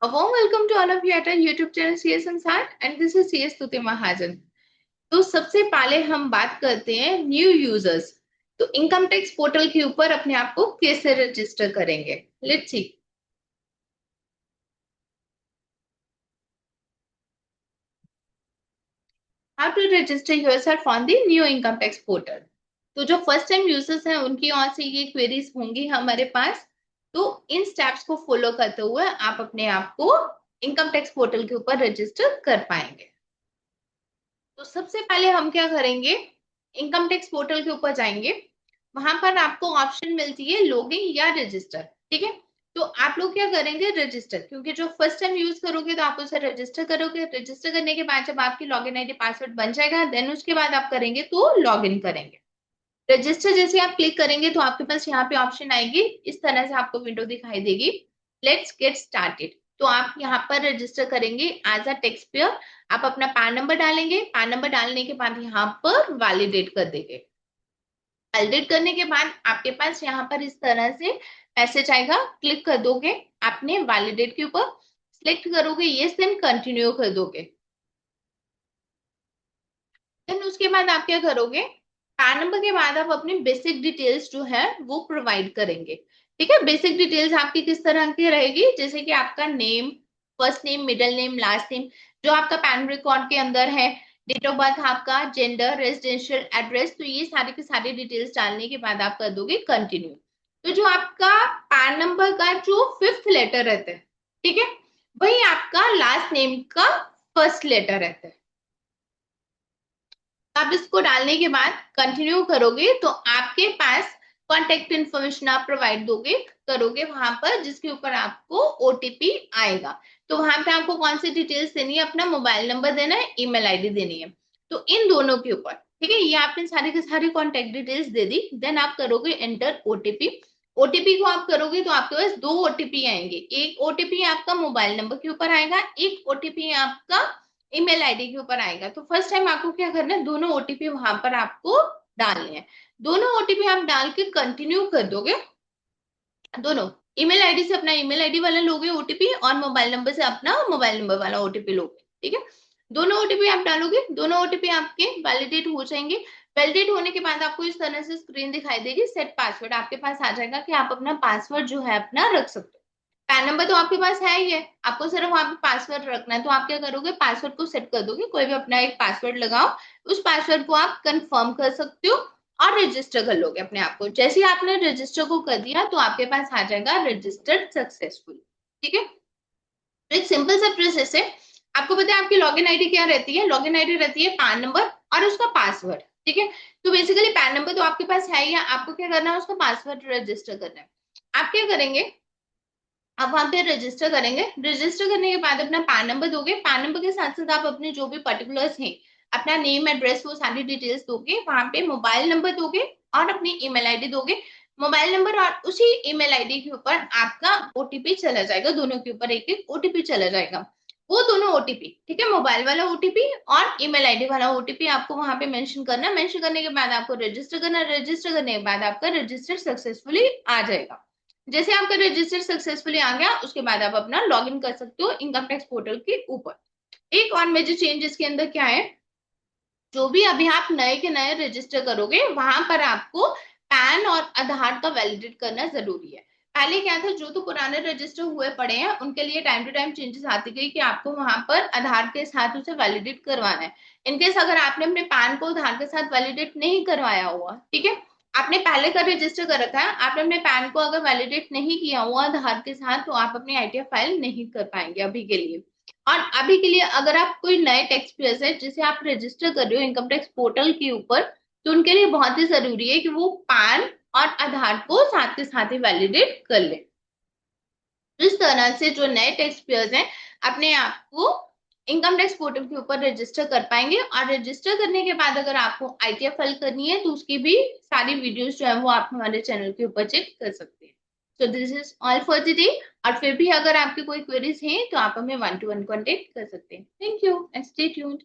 A warm welcome to all of you at our YouTube channel CS Ansar and this is CS Tuti Mahajan। तो सबसे पहले हम बात करते हैं न्यू यूजर्स। तो इनकम टैक्स पोर्टल के ऊपर अपने आप को कैसे रजिस्टर करेंगे, let's see. How to register yourself on the new income tax portal. तो जो फर्स्ट टाइम यूजर्स हैं उनकी ओर से ये क्वेरीज होंगी हमारे पास। तो इन स्टेप्स को फॉलो करते हुए आप अपने आप को इनकम टैक्स पोर्टल के ऊपर रजिस्टर कर पाएंगे। तो सबसे पहले हम क्या करेंगे, इनकम टैक्स पोर्टल के ऊपर जाएंगे। वहां पर आपको ऑप्शन मिलती है लॉगिन या रजिस्टर। ठीक है, तो आप लोग क्या करेंगे, रजिस्टर, क्योंकि जो फर्स्ट टाइम यूज करोगे तो आप उसे रजिस्टर करोगे। रजिस्टर करने के बाद जब आपकी लॉगिन आईडी पासवर्ड बन जाएगा देन उसके बाद आप करेंगे तो लॉगिन करेंगे। रजिस्टर जैसे आप क्लिक करेंगे तो आपके पास यहाँ पे ऑप्शन आएगी, इस तरह से आपको विंडो दिखाई देगी। Let's get started. तो आप यहाँ पर रजिस्टर करेंगे एज अ टैक्स पेयर। आप अपना पैन नंबर डालेंगे, पैन नंबर डालने के बाद यहाँ पर वैलिडेट कर देंगे। वैलिडेट करने के बाद आपके पास यहाँ पर इस तरह से मैसेज आएगा, क्लिक कर दोगे आपने वैलिडेट के ऊपर, सिलेक्ट करोगे यस, देन कंटिन्यू कर दोगे। देन उसके बाद आप क्या करोगे, पैन नंबर के बाद आप अपनी बेसिक डिटेल्स जो है वो प्रोवाइड करेंगे। ठीक है, बेसिक डिटेल्स आपकी किस तरह की रहेगी, जैसे कि आपका name, first name, middle name, last name, जो आपका पैन रिकॉर्ड के अंदर है, डेट ऑफ बर्थ आपका, जेंडर, रेजिडेंशियल एड्रेस। तो ये सारी की सारी डिटेल्स डालने के बाद आप कर दोगे कंटिन्यू। तो जो आपका पैन नंबर का जो फिफ्थ लेटर रहता है, ठीक है, वही आपका लास्ट नेम का फर्स्ट लेटर रहता है। आप इसको डालने के बाद कंटिन्यू करोगे तो आपके पास कॉन्टेक्ट इन्फॉर्मेशन आप प्रोवाइड दोगे करोगे वहां पर, जिसके ऊपर आपको ओटीपी आएगा। तो वहां पे आपको कौन सी डिटेल्स देनी है, अपना मोबाइल नंबर देना है, ईमेल आईडी देनी है। तो इन दोनों के ऊपर, ठीक है, ये आपने सारी की सारी कॉन्टेक्ट डिटेल्स दे दी। देन आप करोगे एंटर ओटीपी। ओटीपी को आप करोगे तो आपके पास दो ओटीपी आएंगे। एक ओटीपी आपका मोबाइल नंबर के ऊपर आएगा, एक ओटीपी आपका ईमेल आईडी के ऊपर आएगा। तो फर्स्ट टाइम आपको क्या करना है, दोनों ओटीपी वहां पर आपको डालने हैं। दोनों ओटीपी आप डाल के कंटिन्यू कर दोगे। दोनों ईमेल आईडी से अपना ईमेल आईडी वाला लोगे ओटीपी और मोबाइल नंबर से अपना मोबाइल नंबर वाला ओटीपी लोगे। ठीक है, दोनों ओटीपी आप डालोगे, दोनों ओटीपी आपके वैलिडेट हो जाएंगे। वैलिडेट होने के बाद आपको इस तरह से स्क्रीन दिखाई देगी, सेट पासवर्ड आपके पास आ जाएगा कि आप अपना पासवर्ड जो है अपना रख सकते हो। पैन नंबर तो आपके पास है ही है, आपको सिर्फ वहां पे पासवर्ड रखना है। तो आप क्या करोगे, पासवर्ड को सेट कर दोगे, कोई भी अपना एक पासवर्ड लगाओ, उस पासवर्ड को आप कंफर्म कर सकते हो और रजिस्टर कर लोगे अपने आप को। जैसे ही आपने रजिस्टर को कर दिया तो आपके पास आ जाएगा रजिस्टर्ड सक्सेसफुल। ठीक है, तो एक सिंपल सा प्रोसेस है। आपको पता है आपकी लॉगिन आईडी क्या रहती है, लॉगिन आईडी रहती है पैन नंबर और उसका पासवर्ड। ठीक है, तो बेसिकली पैन नंबर तो आपके पास है ही है, आपको क्या करना है, उसका पासवर्ड रजिस्टर करना है। आप क्या करेंगे, आप वहां पे रजिस्टर करेंगे। रजिस्टर करने के बाद अपना पैन नंबर दोगे, पैन नंबर के साथ साथ आप अपने जो भी पर्टिकुलर्स हैं, अपना नेम, एड्रेस, वो सारी डिटेल्स दोगे। वहां पे मोबाइल नंबर दोगे और अपनी ईमेल आईडी दोगे। मोबाइल नंबर और उसी ईमेल आईडी के ऊपर आपका ओटीपी चला जाएगा, दोनों के ऊपर एक एक ओटीपी चला जाएगा। वो दोनों ओटीपी, ठीक है, मोबाइल वाला ओटीपी और ईमेल आईडी वाला ओटीपी आपको वहां पे मेंशन करना। मेंशन करने के बाद आपको रजिस्टर करना। रजिस्टर करने के बाद आपका रजिस्टर सक्सेसफुली आ जाएगा। जैसे आपका रजिस्टर सक्सेसफुली आ गया उसके बाद आप अपना लॉगिन कर सकते हो इनकम टैक्स पोर्टल के ऊपर। एक और मेजर चेंज इसके अंदर क्या है, जो भी अभी आप नए के नए रजिस्टर करोगे वहां पर आपको पैन और आधार का वैलिडेट करना जरूरी है। पहले क्या था, जो तो पुराने रजिस्टर हुए पड़े हैं उनके लिए टाइम टू टाइम चेंजेस आती गई कि आपको वहां पर आधार के साथ उसे वैलिडेट करवाना है। इनकेस अगर आपने अपने पैन को आधार के साथ वैलिडेट नहीं करवाया हुआ, ठीक है, आपने पहले का रजिस्टर कर रखा है, आपने अपने पैन को अगर वैलिडेट नहीं किया हुआ आधार के साथ, तो आप अपनी आईटीएफ फाइल नहीं कर पाएंगे अभी के लिए। और अभी के लिए अगर आप कोई नए टैक्स पेयर्स है जिसे आप रजिस्टर कर रहे हो इनकम टैक्स पोर्टल के ऊपर, तो उनके लिए बहुत ही जरूरी है कि वो पैन और आधार को साथ के साथ ही वैलिडेट कर ले। इस तरह से जो नए टैक्स पेयर्स हैं अपने आप को इनकम टैक्स पोर्टल के ऊपर रजिस्टर कर पाएंगे। और रजिस्टर करने के बाद अगर आपको आईटीएफ फाइल करनी है तो उसकी भी सारी वीडियोस जो है वो आप हमारे चैनल के ऊपर चेक कर सकते हैं। So this is all for the day. और फिर भी अगर आपकी कोई क्वेरीज हैं तो आप हमें 1-to-1 कॉन्टेक्ट कर सकते हैं। Thank you and stay tuned.